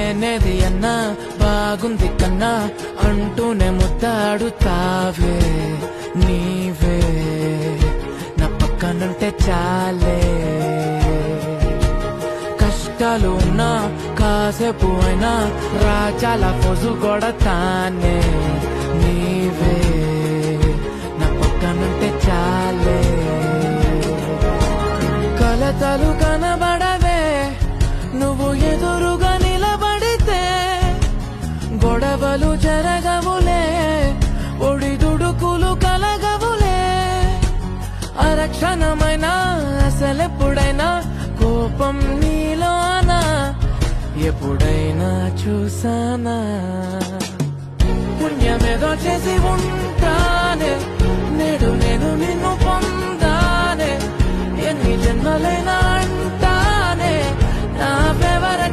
లేనేది అన్నా బాగుంది కన్నా అంటూనే ముద్దాడుతావే నీవే నా పక్కనుంటే చాలే కష్టాలు ఉన్నా కాసేపు అయినా రాజాల ఫోజు కొడతానే నీవే నా పక్కనుంటే చాలే కలతలు కనబడవే నువ్వు ఎదురుగా నిలబడితే గొడవలు జరగవులే ఒడిదుడుకులు కలగవులే అరక్షణమైనా అసలెప్పుడైనా కోపం నీలోనా ఎప్పుడైనా చూసానా పుణ్యమేదో చేసి ఉంటానే నేడు నేను నిన్ను పొందానే ఎన్ని జన్మలైనా